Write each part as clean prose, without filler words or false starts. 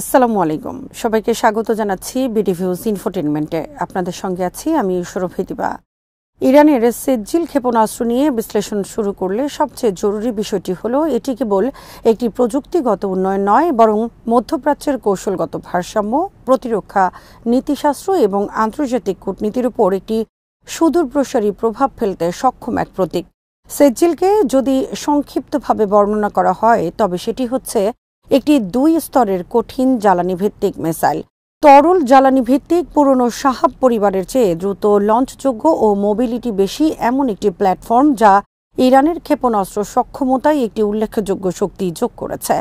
আসসালামু আলাইকুম, সবাইকে স্বাগত জানাচ্ছি বিডিভিউজ ইনফোটেনমেন্টে। আপনাদের সঙ্গে আছি আমি সুরভিতিবা। ইরানের সেজ্জিল ক্ষেপণাস্ত্র নিয়ে বিশ্লেষণ শুরু করলে সবচেয়ে জরুরি বিষয়টি হলো এটি কেবল একটি প্রযুক্তিগত উন্নয়ন নয়, বরং মধ্যপ্রাচ্যের কৌশলগত ভারসাম্য, প্রতিরক্ষা নীতিশাস্ত্র এবং আন্তর্জাতিক কূটনীতির উপর একটি সুদূরপ্রসারী প্রভাব ফেলতে সক্ষম এক প্রতীক। সেজ্জিলকে যদি সংক্ষিপ্তভাবে বর্ণনা করা হয় তবে সেটি হচ্ছে একটি 2 স্তরের কঠিন জ্বালানি ভিত্তিক মিসাইল। তরল জ্বালানি ভিত্তিক পুরনো শাহাব পরিবারের চেয়ে দ্রুত লঞ্চযোগ্য ও মোবিলিটি বেশি এমন একটি প্ল্যাটফর্ম যা ইরানের ক্ষেপণাস্ত্র সক্ষমতায় একটি উল্লেখযোগ্য শক্তি যোগ করেছে।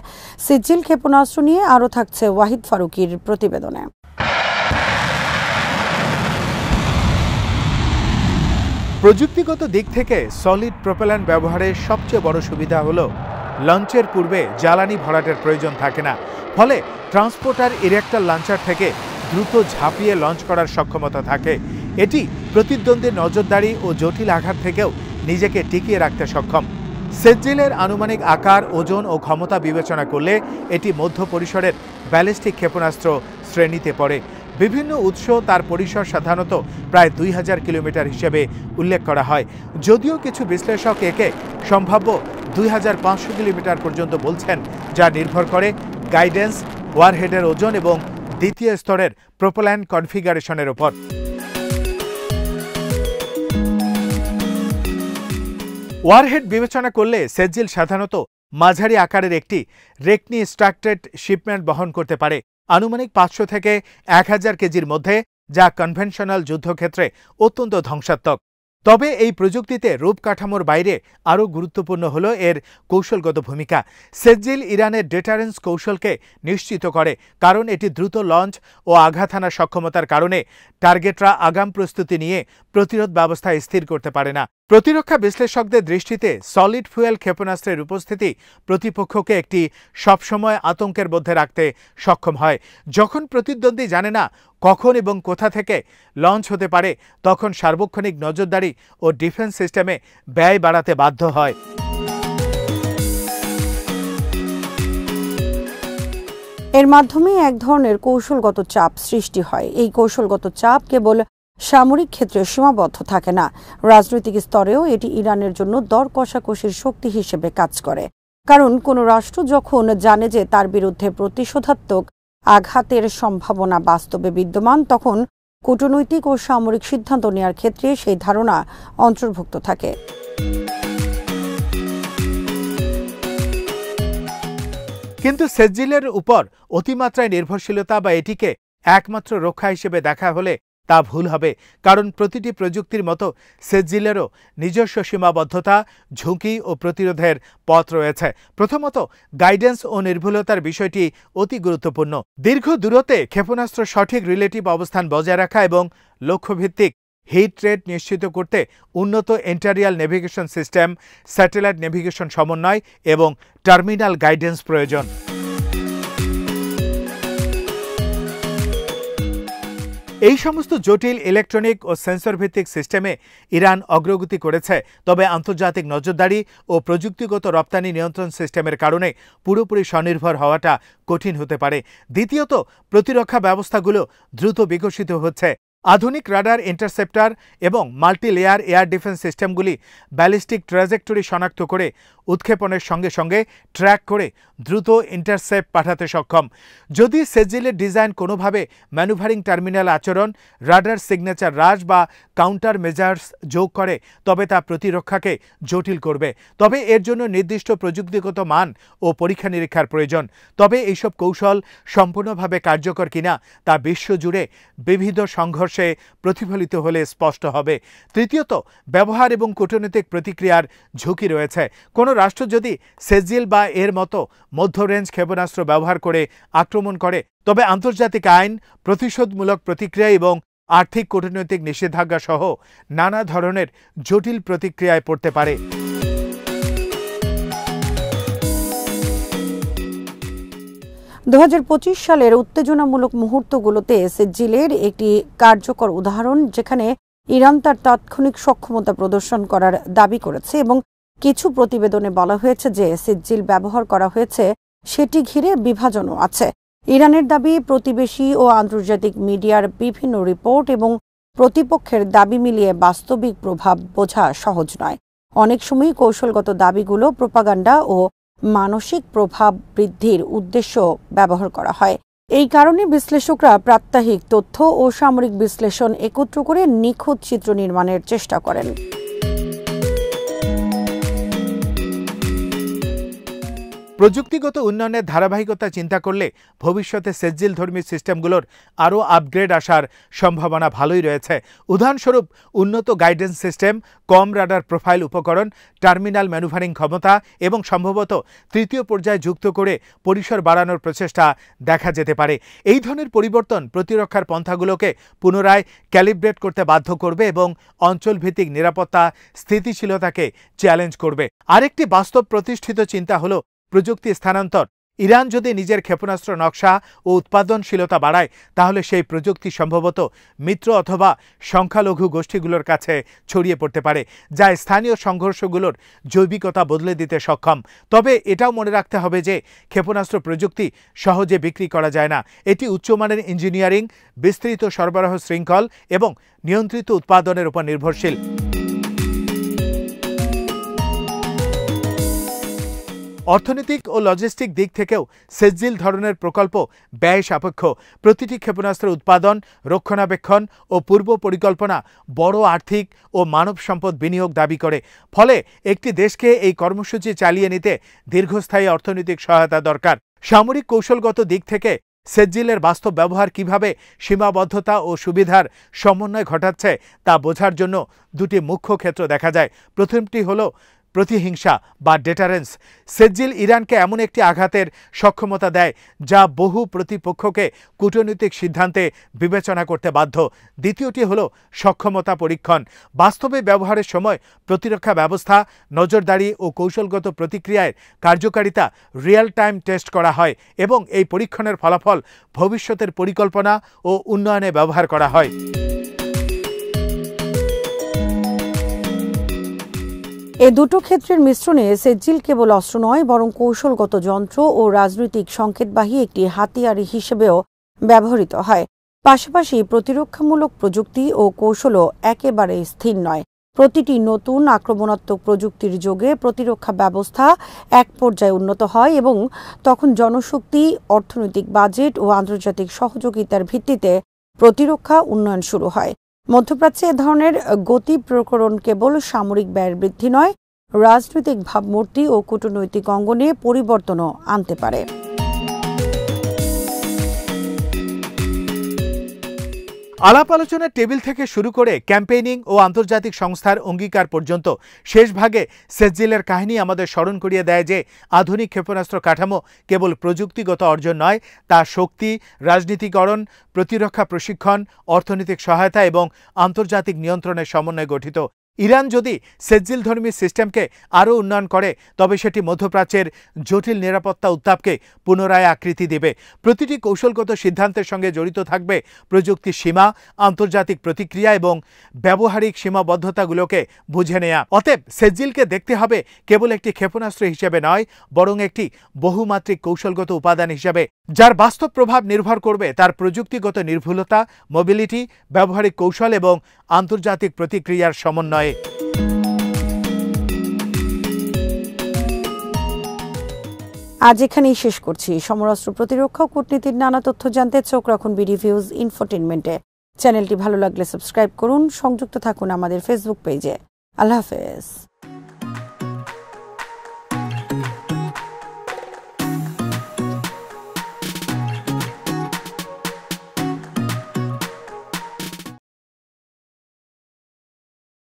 সেজ্জিল ক্ষেপণাস্ত্র নিয়ে আরও থাকছে ওয়াহিদ ফারুকির প্রতিবেদনে। প্রযুক্তিগত দিক থেকে সলিড প্রোপেল্যান্ট ব্যবহারের সবচেয়ে বড় সুবিধা হলো লঞ্চের পূর্বে জ্বালানি ভরাটের প্রয়োজন থাকে না, ফলে ট্রান্সপোর্টার ইরেক্টর লঞ্চার থেকে দ্রুত ঝাঁপিয়ে লঞ্চ করার সক্ষমতা থাকে। এটি প্রতিদ্বন্দ্বীর নজরদারি ও জটিল আঘাত থেকেও নিজেকে টিকিয়ে রাখতে সক্ষম। সেজ্জিলের আনুমানিক আকার, ওজন ও ক্ষমতা বিবেচনা করলে এটি মধ্য পরিসরের ব্যালিস্টিক ক্ষেপণাস্ত্র শ্রেণীতে পড়ে। বিভিন্ন উৎস তার পরিসর সাধারণত প্রায় 2000 কিলোমিটার হিসেবে উল্লেখ করা হয়, যদিও কিছু বিশ্লেষক একে সম্ভাব্য 2500 কিলোমিটার পর্যন্ত বলছেন, যা নির্ভর করে গাইডেন্স, ওয়ারহেডের ওজন এবং দ্বিতীয় স্তরের প্রোপেল্যান্ট কনফিগারেশনের উপর। ওয়ারহেড বিবেচনা করলে সেজ্জিল সাধারণত মাঝারি আকারের একটি রেকনি স্ট্রাকটেড শিপমেন্ট বহন করতে পারে, আনুমানিক 500 থেকে 1000 কেজির মধ্যে, যা কনভেনশনাল যুদ্ধক্ষেত্রে অত্যন্ত ধ্বংসাত্মক। তবে এই প্রযুক্তিতে রূপকাঠামোর বাইরে আরও গুরুত্বপূর্ণ হল এর কৌশলগত ভূমিকা। সেজ্জিল ইরানের ডেটারেন্স কৌশলকে নিশ্চিত করে, কারণ এটি দ্রুত লঞ্চ ও আঘাত হানার সক্ষমতার কারণে টার্গেটরা আগাম প্রস্তুতি নিয়ে প্রতিরোধ ব্যবস্থা স্থির করতে পারে না। প্রতিরক্ষা বিশ্লেষকদের দৃষ্টিতে সলিড ফুয়েল ক্ষেপণাস্ত্রের উপস্থিতি প্রতিপক্ষকে একটি সবসময় আতঙ্কের মধ্যে রাখতে সক্ষম হয়। যখন প্রতিদ্বন্দ্বী জানে না কখন এবং কোথা থেকে লঞ্চ হতে পারে, তখন সার্বক্ষণিক নজরদারি ও ডিফেন্স সিস্টেমে ব্যয় বাড়াতে বাধ্য হয়। এর মাধ্যমে এক ধরনের কৌশলগত চাপ সৃষ্টি হয়। এই কৌশলগত চাপ কেবল সামরিক ক্ষেত্রে সীমাবদ্ধ থাকে না, রাজনৈতিক স্তরেও এটি ইরানের জন্য দর কষাকষির শক্তি হিসেবে কাজ করে। কারণ কোনো রাষ্ট্র যখন জানে যে তার বিরুদ্ধে প্রতিশোধাত্মক আঘাতের সম্ভাবনা বাস্তবে বিদ্যমান, তখন কূটনৈতিক ও সামরিক সিদ্ধান্ত নেওয়ার ক্ষেত্রে সেই ধারণা অন্তর্ভুক্ত থাকে। কিন্তু সেজ্জিলের উপর অতিমাত্রায় নির্ভরশীলতা বা এটিকে একমাত্র রক্ষা হিসেবে দেখা হলে তা ভুল হবে, কারণ প্রতিটি প্রযুক্তির মতো সেজ্জিলেরও নিজস্ব সীমাবদ্ধতা, ঝুঁকি ও প্রতিরোধের পথ রয়েছে। প্রথমত, গাইডেন্স ও নির্ভুলতার বিষয়টি অতি গুরুত্বপূর্ণ। দীর্ঘ দূরত্বে ক্ষেপণাস্ত্র সঠিক রিলেটিভ অবস্থান বজায় রাখা এবং লক্ষ্যভিত্তিক হিট রেট নিশ্চিত করতে উন্নত এন্টারিয়াল নেভিগেশন সিস্টেম, স্যাটেলাইট নেভিগেশন সমন্বয় এবং টার্মিনাল গাইডেন্স প্রয়োজন। এই সমস্ত জটিল ইলেকট্রনিক ও সেন্সর ভিত্তিক সিস্টেমে ইরান অগ্রগতি করেছে, তবে আন্তর্জাতিক নজরদারি ও প্রযুক্তিগত রপ্তানি নিয়ন্ত্রণ সিস্টেমের কারণে পুরোপুরি স্বনির্ভর হওয়াটা কঠিন হতে পারে। দ্বিতীয়ত, প্রতিরক্ষা ব্যবস্থাগুলো দ্রুত বিকশিত হচ্ছে। আধুনিক রাডার, ইন্টারসেপ্টার এবং মাল্টি লেয়ার এয়ার ডিফেন্স সিস্টেমগুলি ব্যালিস্টিক ট্র্যাজেক্টরি শনাক্ত করে উৎক্ষেপণের সঙ্গে সঙ্গে ট্র্যাক করে দ্রুত ইন্টারসেপ্ট পাঠাতে সক্ষম। যদি সেজ্জিলের ডিজাইন কোনোভাবে ম্যানুভারিং টার্মিনাল আচরণ, রাডার সিগনেচার হ্রাস বা কাউন্টার মেজার্স যোগ করে, তবে তা প্রতিরক্ষাকে জটিল করবে। তবে এর জন্য নির্দিষ্ট প্রযুক্তিগত মান ও পরীক্ষা নিরীক্ষার প্রয়োজন। তবে এইসব কৌশল সম্পূর্ণভাবে কার্যকর কিনা তা বিশ্বজুড়ে বিবিধ সংঘর্ষে প্রতিফলিত হলে স্পষ্ট হবে। তৃতীয়ত, ব্যবহার এবং কূটনৈতিক প্রতিক্রিয়ার ঝুঁকি রয়েছে। কোনো রাষ্ট্র যদি সেজ্জিল বা এর মতো মধ্য রেঞ্জ ক্ষেপণাস্ত্র ব্যবহার করে আক্রমণ করে, তবে আন্তর্জাতিক আইন, প্রতিশোধমূলক প্রতিক্রিয়া এবং আর্থিক কূটনৈতিক নিষেধাজ্ঞা সহ নানা ধরনের জটিল প্রতিক্রিয়ায় পড়তে পারে। 2025 সালের উত্তেজনামূলক মুহূর্তগুলোতে সেজ্জিলের একটি কার্যকর উদাহরণ, যেখানে ইরান তার তাৎক্ষণিক সক্ষমতা প্রদর্শন করার দাবি করেছে এবং কিছু প্রতিবেদনে বলা হয়েছে যে সেজ্জিল ব্যবহার করা হয়েছে সেটি ঘিরে বিভাজনও আছে। ইরানের দাবি, প্রতিবেশী ও আন্তর্জাতিক মিডিয়ার বিভিন্ন রিপোর্ট এবং প্রতিপক্ষের দাবি মিলিয়ে বাস্তবিক প্রভাব বোঝা সহজ নয়। অনেক সময় কৌশলগত দাবিগুলো প্রোপাগান্ডা ও মানসিক প্রভাব বৃদ্ধির উদ্দেশ্য ব্যবহার করা হয়। এই কারণে বিশ্লেষকরা প্রাত্যহিক তথ্য ও সামরিক বিশ্লেষণ একত্র করে নিখুঁত চিত্র নির্মাণের চেষ্টা করেন। প্রযুক্তিগত উন্নয়নের ধারাবাহিকতা চিন্তা করলে ভবিষ্যতে সেজ্জিলধর্মী সিস্টেমগুলোর আরও আপগ্রেড আসার সম্ভাবনা ভালোই রয়েছে। উদাহরণস্বরূপ উন্নত গাইডেন্স সিস্টেম, কম রাডার প্রোফাইল উপকরণ, টার্মিনাল ম্যানুভারিং ক্ষমতা এবং সম্ভবত তৃতীয় পর্যায়ে যুক্ত করে পরিসর বাড়ানোর প্রচেষ্টা দেখা যেতে পারে। এই ধরনের পরিবর্তন প্রতিরক্ষার পন্থাগুলোকে পুনরায় ক্যালিব্রেট করতে বাধ্য করবে এবং অঞ্চলভিত্তিক নিরাপত্তা স্থিতিশীলতাকে চ্যালেঞ্জ করবে। আরেকটি বাস্তব প্রতিষ্ঠিত চিন্তা হল প্রযুক্তি স্থানান্তর। ইরান যদি নিজের ক্ষেপণাস্ত্র নকশা ও উৎপাদনশীলতা বাড়ায়, তাহলে সেই প্রযুক্তি সম্ভবত মিত্র অথবা সংখ্যালঘু গোষ্ঠীগুলোর কাছে ছড়িয়ে পড়তে পারে, যা স্থানীয় সংঘর্ষগুলোর জৈবিকতা বদলে দিতে সক্ষম। তবে এটাও মনে রাখতে হবে যে ক্ষেপণাস্ত্র প্রযুক্তি সহজে বিক্রি করা যায় না। এটি উচ্চমানের ইঞ্জিনিয়ারিং, বিস্তৃত সরবরাহ শৃঙ্খল এবং নিয়ন্ত্রিত উৎপাদনের উপর নির্ভরশীল। অর্থনৈতিক ও লজিস্টিক দিক থেকেও সেজ্জিল ধরনের প্রকল্প ব্যয় সাপেক্ষ। প্রতিটি ক্ষেপণাস্ত্র উৎপাদন, রক্ষণাবেক্ষণ ও পূর্ব পরিকল্পনা বড় আর্থিক ও মানব সম্পদ বিনিয়োগ দাবি করে। ফলে একটি দেশকে এই কর্মসূচি চালিয়ে নিতে দীর্ঘস্থায়ী অর্থনৈতিক সহায়তা দরকার। সামরিক কৌশলগত দিক থেকে সেজ্জিলের বাস্তব ব্যবহার কিভাবে সীমাবদ্ধতা ও সুবিধার সমন্বয় ঘটাচ্ছে তা বোঝার জন্য দুটি মুখ্য ক্ষেত্র দেখা যায়। প্রথমটি হল প্রতিহিংসা বা ডেটারেন্স। সেজ্জিল ইরানকে এমন একটি আঘাতের সক্ষমতা দেয় যা বহু প্রতিপক্ষকে কূটনৈতিক সিদ্ধান্তে বিবেচনা করতে বাধ্য। দ্বিতীয়টি হল সক্ষমতা পরীক্ষণ। বাস্তবে ব্যবহারের সময় প্রতিরক্ষা ব্যবস্থা, নজরদারি ও কৌশলগত প্রতিক্রিয়ার কার্যকারিতা রিয়েল টাইম টেস্ট করা হয় এবং এই পরীক্ষণের ফলাফল ভবিষ্যতের পরিকল্পনা ও উন্নয়নে ব্যবহার করা হয়। এই দুটো ক্ষেত্রের মিশ্রণে সেজ্জিল কেবল অস্ত্র নয়, বরং কৌশলগত যন্ত্র ও রাজনৈতিক সংকেতবাহী একটি হাতিয়ার হিসেবেও ব্যবহৃত হয়। পাশাপাশি প্রতিরক্ষামূলক প্রযুক্তি ও কৌশলও একেবারে স্থির নয়। প্রতিটি নতুন আক্রমণাত্মক প্রযুক্তির যোগে প্রতিরক্ষা ব্যবস্থা এক পর্যায়ে উন্নত হয় এবং তখন জনশক্তি, অর্থনৈতিক বাজেট ও আন্তর্জাতিক সহযোগিতার ভিত্তিতে প্রতিরক্ষা উন্নয়ন শুরু হয়। মধ্যপ্রাচ্যে এ ধরনের গতি প্রকরণ কেবল সামরিক ব্যয়ের বৃদ্ধি নয়, রাজনৈতিক ভাবমূর্তি ও কূটনৈতিক অঙ্গনে পরিবর্তনও আনতে পারে। আলাপ আলোচনার টেবিল থেকে শুরু করে ক্যাম্পেইনিং ও আন্তর্জাতিক সংস্থার অঙ্গীকার পর্যন্ত শেষ ভাগে সেজ্জিলের কাহিনী আমাদের স্মরণ করিয়ে দেয় যে আধুনিক ক্ষেপণাস্ত্র কাঠামো কেবল প্রযুক্তিগত অর্জন নয়, তা শক্তি, রাজনীতিকরণ, প্রতিরক্ষা প্রশিক্ষণ, অর্থনৈতিক সহায়তা এবং আন্তর্জাতিক নিয়ন্ত্রণের সমন্বয়ে গঠিত। ইরান যদি সেজ্জিলধর্মী সিস্টেমকে আরও উন্নয়ন করে, তবে সেটি মধ্যপ্রাচ্যের জটিল নিরাপত্তা উত্তাপকে পুনরায় আকৃতি দেবে। প্রতিটি কৌশলগত সিদ্ধান্তের সঙ্গে জড়িত থাকবে প্রযুক্তির সীমা, আন্তর্জাতিক প্রতিক্রিয়া এবং ব্যবহারিক সীমাবদ্ধতাগুলোকে বুঝে নেয়া। অতএব সেজ্জিলকে দেখতে হবে কেবল একটি ক্ষেপণাস্ত্র হিসেবে নয়, বরং একটি বহুমাত্রিক কৌশলগত উপাদান হিসেবে, যার বাস্তব প্রভাব নির্ভর করবে তার প্রযুক্তিগত নির্ভুলতা, মোবিলিটি, ব্যবহারিক কৌশল এবং আন্তর্জাতিক প্রতিক্রিয়ার সমন্বয়ে। আজ এখানেই শেষ করছি। সমরাস্ত্র প্রতিরক্ষা ও কূটনীতির নানা তথ্য জানতে চোখ রাখুন বিডিভিউজ ইনফোটেইনমেন্টে। চ্যানেলটি ভালো লাগলে সাবস্ক্রাইব করুন, সংযুক্ত থাকুন আমাদের ফেসবুক পেজে। আল্লাহ হাফেজ।